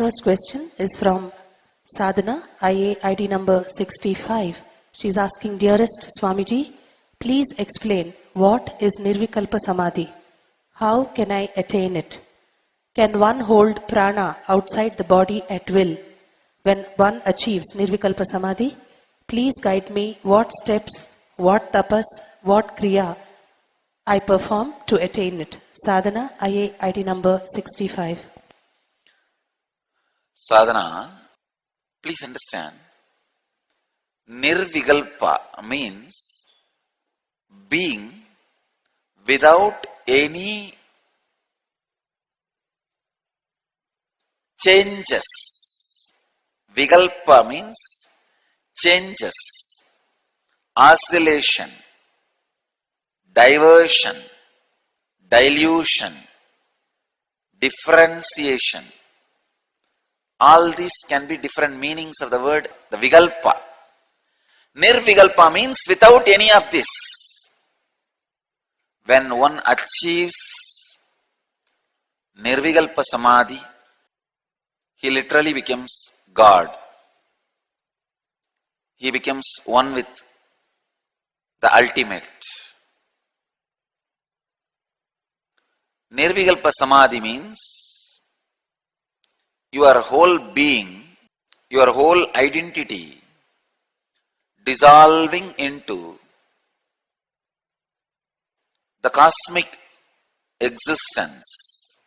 first question is from Sadhana, IA ID number 65. She's asking, Dearest Swamiji, please explain what is nirvikalpa samadhi? How can I attain it? Can one hold prana outside the body at will when one achieves nirvikalpa samadhi? Please guide me what steps, what tapas, what kriya I perform to attain it. Sadhana, IA ID number 65. Sadhana, please understand, nirvikalpa means being without any changes. Vikalpa means changes, oscillation, diversion, dilution, differentiation. All these can be different meanings of the word, the vikalpa. Nirvikalpa means without any of this. When one achieves nirvikalpa samadhi, he literally becomes God. He becomes one with the ultimate. Nirvikalpa samadhi means your whole being, your whole identity dissolving into the cosmic existence.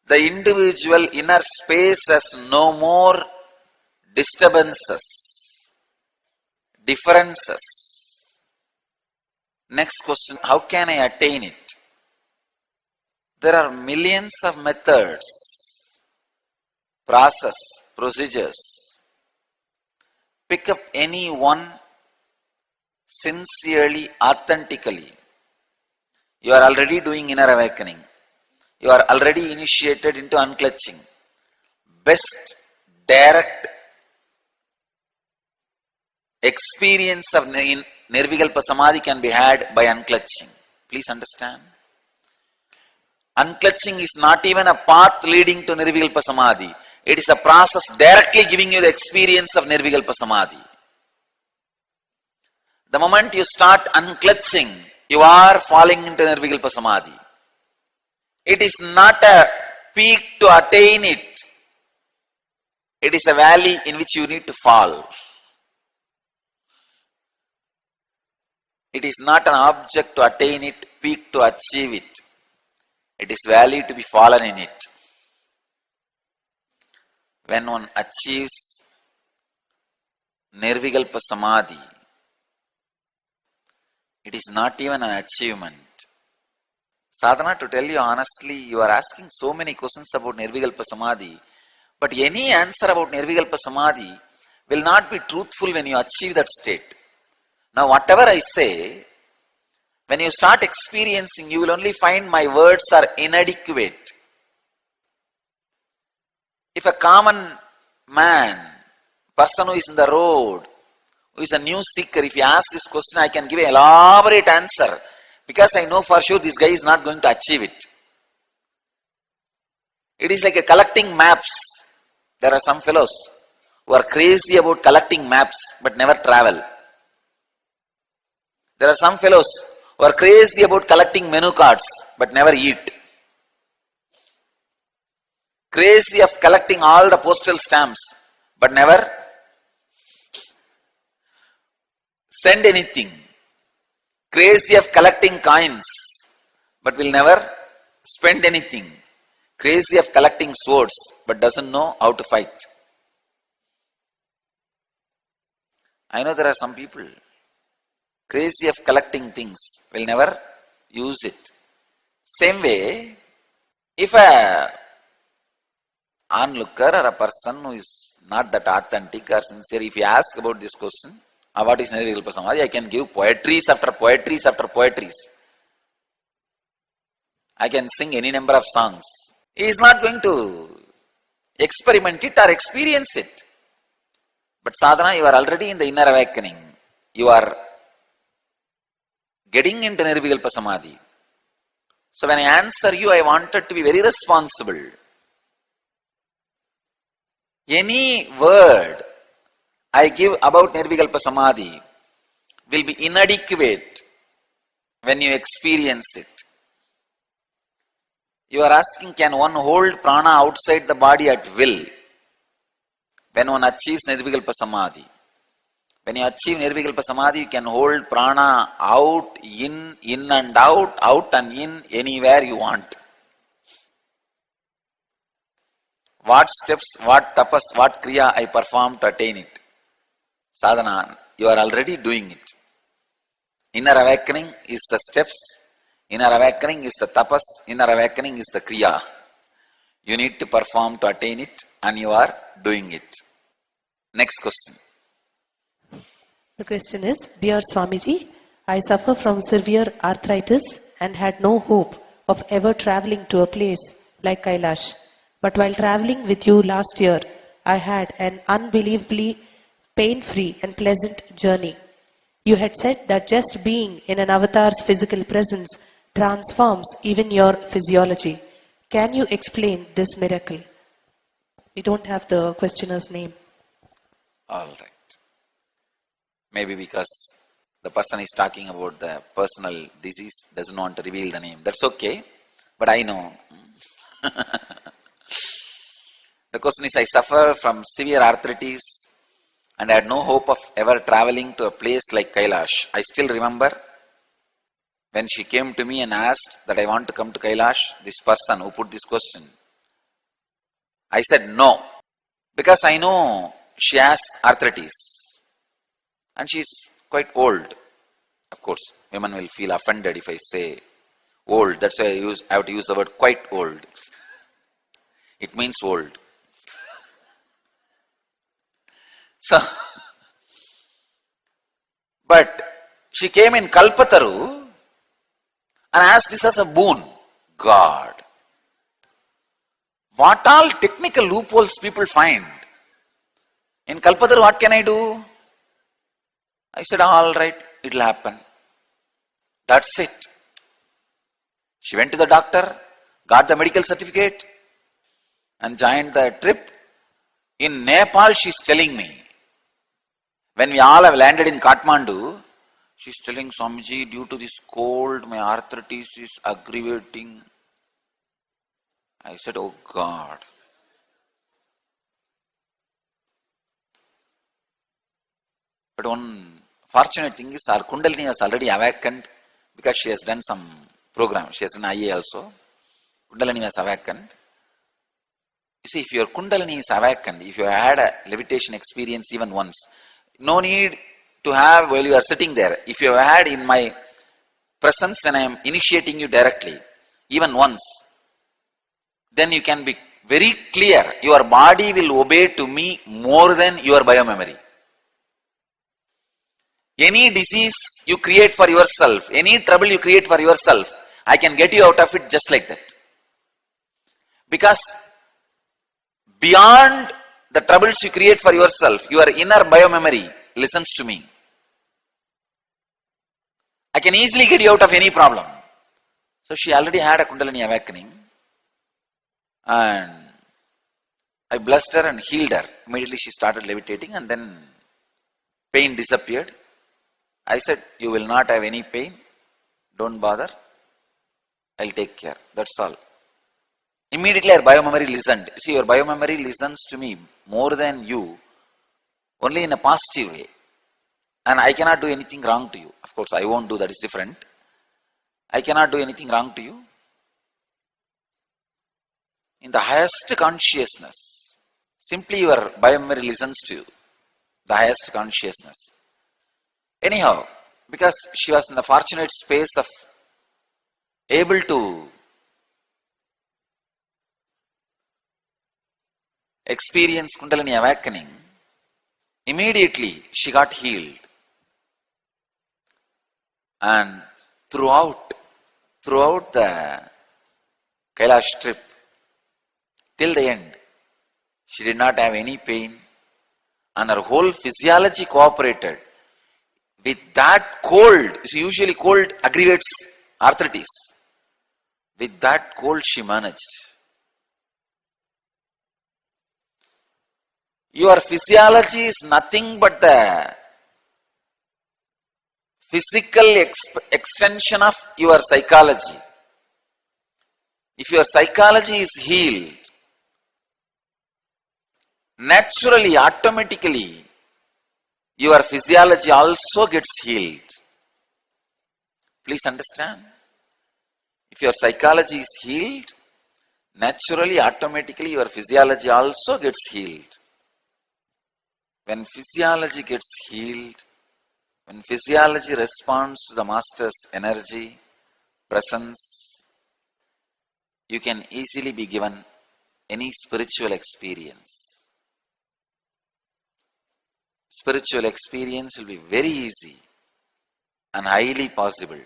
The individual inner space has no more disturbances, differences. Next question, how can I attain it? There are millions of methods, process, procedures. Pick up any one sincerely, authentically. You are already doing inner awakening. You are already initiated into unclutching. Best direct experience of nirvikalpa samadhi can be had by unclutching. Please understand. Unclutching is not even a path leading to nirvikalpa samadhi. It is a process directly giving you the experience of nirvikalpa samadhi. The moment you start unclutching, you are falling into nirvikalpa samadhi. It is not a peak to attain it. It is a valley in which you need to fall. It is not an object to attain it, peak to achieve it. It is valley to be fallen in it. When one achieves nirvikalpa samadhi, it is not even an achievement. Sadhana, to tell you honestly, you are asking so many questions about nirvikalpa samadhi, but any answer about nirvikalpa samadhi will not be truthful when you achieve that state. Now, whatever I say, when you start experiencing, you will only find my words are inadequate. If a common man, person who is in the road, who is a new seeker, if you ask this question, I can give an elaborate answer. Because I know for sure this guy is not going to achieve it. It is like a collecting maps. There are some fellows who are crazy about collecting maps but never travel. There are some fellows who are crazy about collecting menu cards but never eat. Crazy of collecting all the postal stamps but never send anything. Crazy of collecting coins, but will never spend anything. Crazy of collecting swords, but doesn't know how to fight. I know there are some people crazy of collecting things, will never use it. Same way, if a onlooker or a person who is not that authentic or sincere, if you ask about this question, what is nirvikalpa samadhi? I can give poetries after poetries after poetries. I can sing any number of songs. He is not going to experiment it or experience it. But sadhana, you are already in the inner awakening. You are getting into nirvikalpa samadhi. So when I answer you, I wanted to be very responsible. Any word I give about nirvikalpa samadhi will be inadequate when you experience it. You are asking, can one hold prana outside the body at will when one achieves nirvikalpa samadhi? When you achieve nirvikalpa samadhi, you can hold prana out, in and out and in, anywhere you want. What steps, what tapas, what kriya I perform to attain it? Sadhana, you are already doing it. Inner awakening is the steps, inner awakening is the tapas, inner awakening is the kriya. You need to perform to attain it, and you are doing it. Next question. The question is, Dear Swamiji, I suffer from severe arthritis and had no hope of ever traveling to a place like Kailash. But while traveling with you last year, I had an unbelievably pain-free and pleasant journey. You had said that just being in an avatar's physical presence transforms even your physiology. Can you explain this miracle? We don't have the questioner's name. All right. Maybe because the person is talking about the personal disease, doesn't want to reveal the name. That's okay, but I know. The question is, I suffer from severe arthritis and I had no hope of ever traveling to a place like Kailash. I still remember when she came to me and asked that I want to come to Kailash, this person who put this question, I said no, because I know she has arthritis and she is quite old. Of course, women will feel offended if I say old. That's why I have to use the word quite old. It means old. So, but she came in Kalpataru and asked this as a boon. God, what all technical loopholes people find. In Kalpataru, what can I do? I said, all right, it will happen. That's it. She went to the doctor, got the medical certificate and joined the trip. In Nepal, she is telling me, when we all have landed in Kathmandu, she is telling, Swamiji, due to this cold, my arthritis is aggravating. I said, oh God. But one fortunate thing is our Kundalini has already awakened because she has done some program. She has done IA also. Kundalini has awakened. You see, if your Kundalini is awakened, if you had a levitation experience even once, no need to have while you are sitting there. If you have had in my presence when I am initiating you directly, even once, then you can be very clear. Your body will obey to me more than your biomemory. Any disease you create for yourself, any trouble you create for yourself, I can get you out of it just like that. Because beyond the troubles you create for yourself, your inner biomemory listens to me. I can easily get you out of any problem. So she already had a Kundalini awakening and I blessed her and healed her. Immediately she started levitating and then pain disappeared. I said, you will not have any pain. Don't bother. I'll take care. That's all. Immediately her biomemory listened. See, your biomemory listens to me more than you, only in a positive way. And I cannot do anything wrong to you. Of course, I won't do, that is different. I cannot do anything wrong to you. In the highest consciousness, simply your biomemory listens to you. The highest consciousness. Anyhow, because she was in the fortunate space of able to experience Kundalini awakening, immediately she got healed. And throughout the Kailash trip, till the end, she did not have any pain and her whole physiology cooperated. With that cold, usually cold aggravates arthritis. With that cold she managed. Your physiology is nothing but the physical extension of your psychology. If your psychology is healed, naturally, automatically, your physiology also gets healed. Please understand. If your psychology is healed, naturally, automatically, your physiology also gets healed. When physiology gets healed, when physiology responds to the Master's energy, presence, you can easily be given any spiritual experience. Spiritual experience will be very easy and highly possible.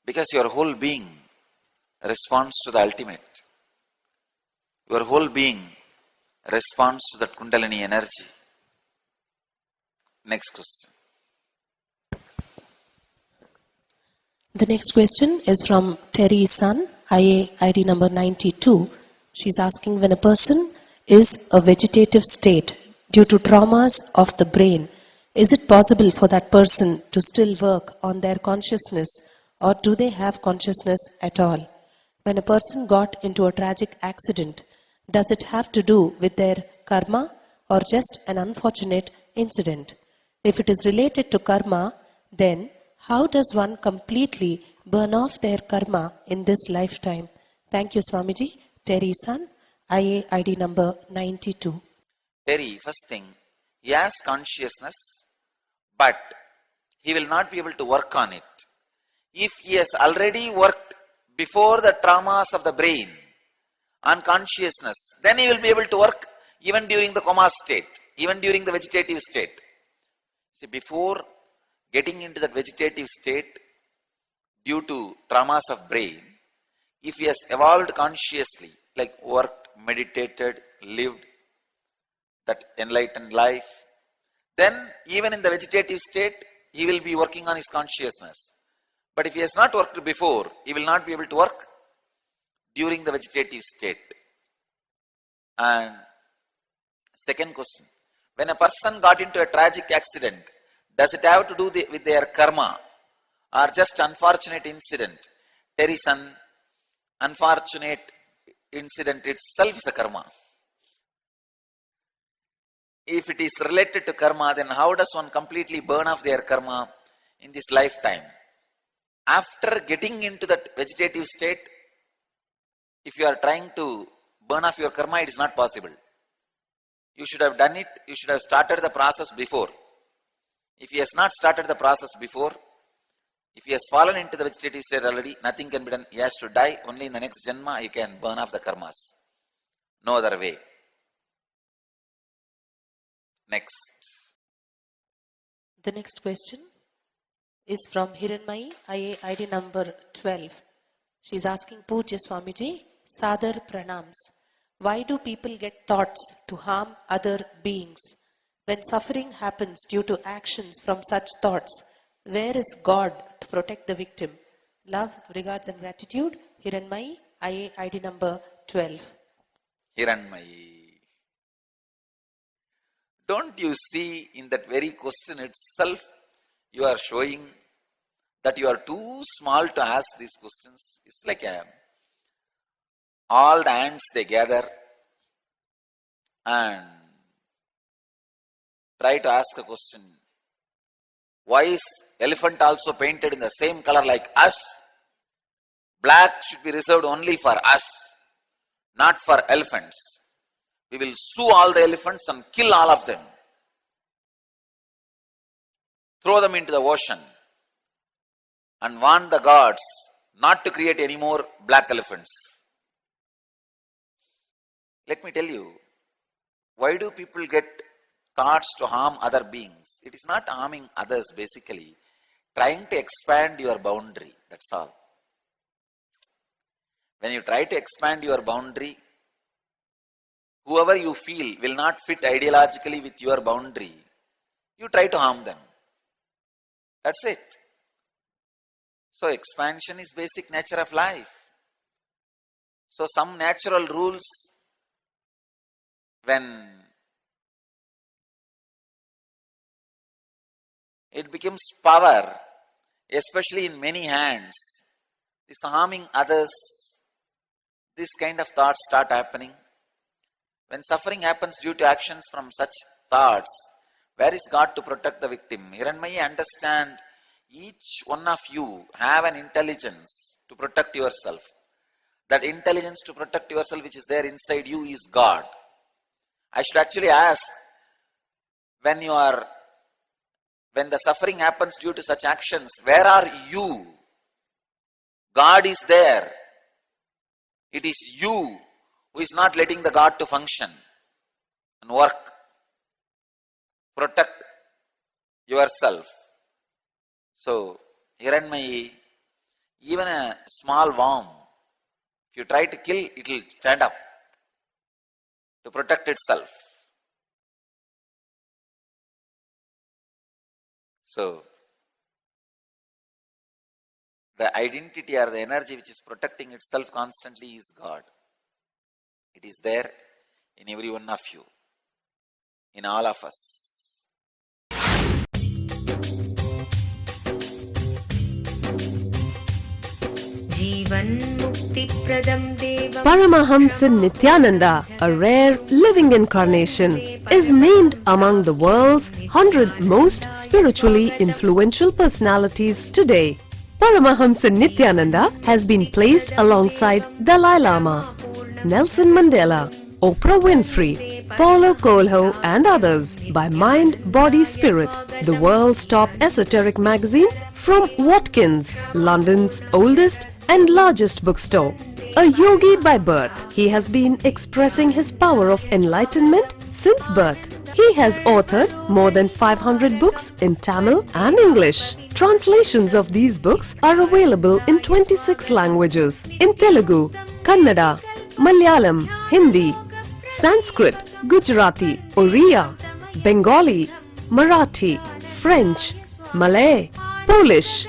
Because your whole being responds to the ultimate. Your whole being responds to that Kundalini energy. Next question. The next question is from Terry's son, IA ID number 92. She's asking, when a person is a vegetative state due to traumas of the brain, is it possible for that person to still work on their consciousness, or do they have consciousness at all? When a person got into a tragic accident, does it have to do with their karma or just an unfortunate incident? If it is related to karma, then how does one completely burn off their karma in this lifetime? Thank you, Swamiji. Terry San, IA ID number 92. Terry, first thing, he has consciousness, but he will not be able to work on it. If he has already worked before the traumas of the brain on consciousness, then he will be able to work even during the coma state, even during the vegetative state. See, before getting into that vegetative state due to traumas of brain, if he has evolved consciously, like worked, meditated, lived that enlightened life, then even in the vegetative state, he will be working on his consciousness. But if he has not worked before, he will not be able to work during the vegetative state. And second question, when a person got into a tragic accident, does it have to do with their karma or just unfortunate incident? Terry son, unfortunate incident itself is a karma. If it is related to karma, then how does one completely burn off their karma in this lifetime? After getting into that vegetative state, if you are trying to burn off your karma, it is not possible. You should have done it, you should have started the process before. If he has not started the process before, if he has fallen into the vegetative state already, nothing can be done. He has to die. Only in the next Janma he can burn off the karmas. No other way. Next. The next question is from Hiranmai, IA ID number 12. She's asking, Pujya Swamiji, Sadar Pranams. Why do people get thoughts to harm other beings? When suffering happens due to actions from such thoughts, where is God to protect the victim? Love, regards and gratitude. Hiranmai, IA ID number 12. Hiranmai. Don't you see in that very question itself, you are showing that you are too small to ask these questions? It's like all the ants they gather and try to ask a question. Why is elephant also painted in the same color like us? Black should be reserved only for us, not for elephants. We will sue all the elephants and kill all of them. Throw them into the ocean and warn the gods not to create any more black elephants. Let me tell you, why do people get thoughts to harm other beings? It is not harming others basically, trying to expand your boundary, that's all. When you try to expand your boundary, whoever you feel will not fit ideologically with your boundary, you try to harm them. That's it. So expansion is basic nature of life. So some natural rules when it becomes power, especially in many hands, this harming others, this kind of thoughts start happening. When suffering happens due to actions from such thoughts, where is God to protect the victim? Hiranmayi, understand, each one of you have an intelligence to protect yourself. That intelligence to protect yourself which is there inside you is God. I should actually ask, when the suffering happens due to such actions, where are you? God is there. It is you who is not letting the God to function and work. Protect yourself. So, Hiranmayi, even a small worm, if you try to kill, it will stand up to protect itself. So, the identity or the energy which is protecting itself constantly is God. It is there in every one of you, in all of us. Paramahamsa Nithyananda, a rare living incarnation, is named among the world's 100 most spiritually influential personalities today. Paramahamsa Nithyananda has been placed alongside Dalai Lama, Nelson Mandela, Oprah Winfrey, Paulo Coelho and others by Mind, Body, Spirit, the world's top esoteric magazine from Watkins, London's oldest and largest bookstore. A yogi by birth, he has been expressing his power of enlightenment since birth. He has authored more than 500 books in Tamil and English. Translations of these books are available in 26 languages in Telugu, Kannada, Malayalam, Hindi, Sanskrit, Gujarati, Oriya, Bengali, Marathi, French, Malay, Polish,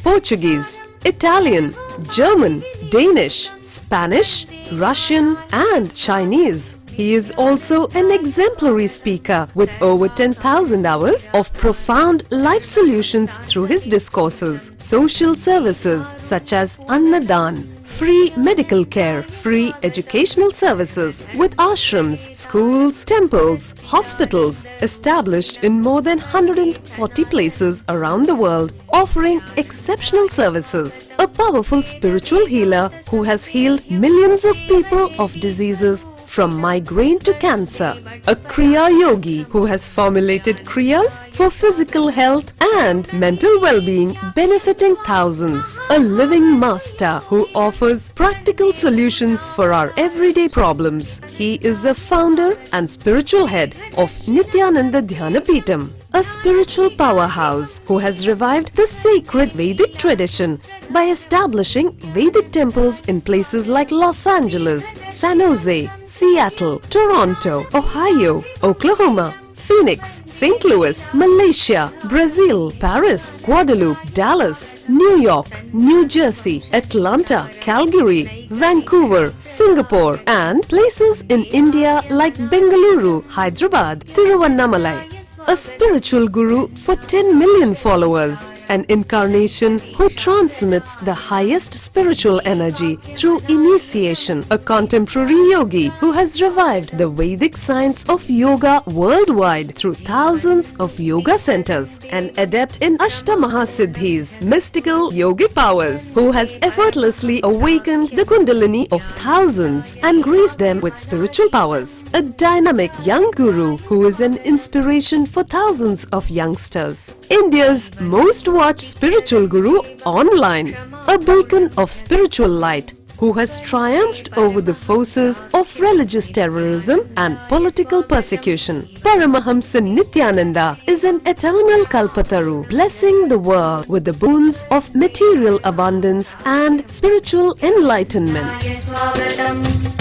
Portuguese, Italian, German, Danish, Spanish, Russian and Chinese. He is also an exemplary speaker with over 10,000 hours of profound life solutions through his discourses. Social services such as Annadan, free medical care, free educational services with ashrams, schools, temples, hospitals established in more than 140 places around the world, offering exceptional services. A powerful spiritual healer who has healed millions of people of diseases from migraine to cancer. A Kriya Yogi who has formulated Kriyas for physical health and mental well-being, benefiting thousands. A living master who offers practical solutions for our everyday problems. He is the founder and spiritual head of Nithyananda Dhyanapeetham, a spiritual powerhouse who has revived the sacred Vedic tradition by establishing Vedic temples in places like Los Angeles, San Jose, Seattle, Toronto, Ohio, Oklahoma, Phoenix, St. Louis, Malaysia, Brazil, Paris, Guadeloupe, Dallas, New York, New Jersey, Atlanta, Calgary, Vancouver, Singapore, and places in India like Bengaluru, Hyderabad, Tiruvannamalai. A spiritual guru for 10 million followers, an incarnation who transmits the highest spiritual energy through initiation, a contemporary yogi who has revived the Vedic science of yoga worldwide through thousands of yoga centers, an adept in Ashtamahasiddhis, mystical yogic powers, who has effortlessly awakened the Kundalini of thousands and graced them with spiritual powers, a dynamic young guru who is an inspiration for thousands of youngsters, India's most watched spiritual guru online, a beacon of spiritual light who has triumphed over the forces of religious terrorism and political persecution. Paramahamsa Nithyananda is an eternal Kalpataru, blessing the world with the boons of material abundance and spiritual enlightenment.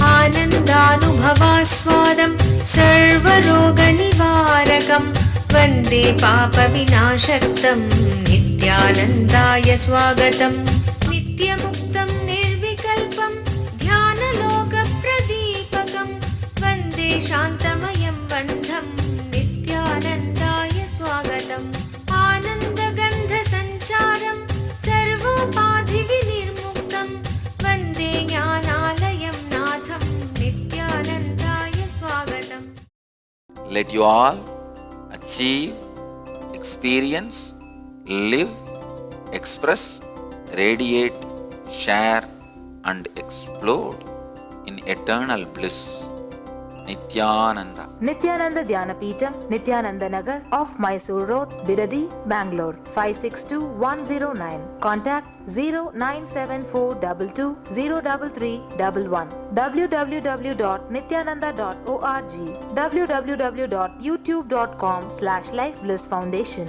Anandanubhavaswadam sarvaroganivarakam Vande Papa Vinashaktam Nithyanandaya Swagatam Nityamuktam Nirvikalpam Dhyana Loka Pradipakam Vande Shantam let you all achieve, experience, live, express, radiate, share and explode in eternal bliss. Nithyananda. Nithyananda Dhyanapitham, Nithyananda Nagar off Mysore Road, Bidadi, Bangalore 562109. Contact 097422033311. www.nithyananda.org. www.youtube.com/Life Bliss Foundation.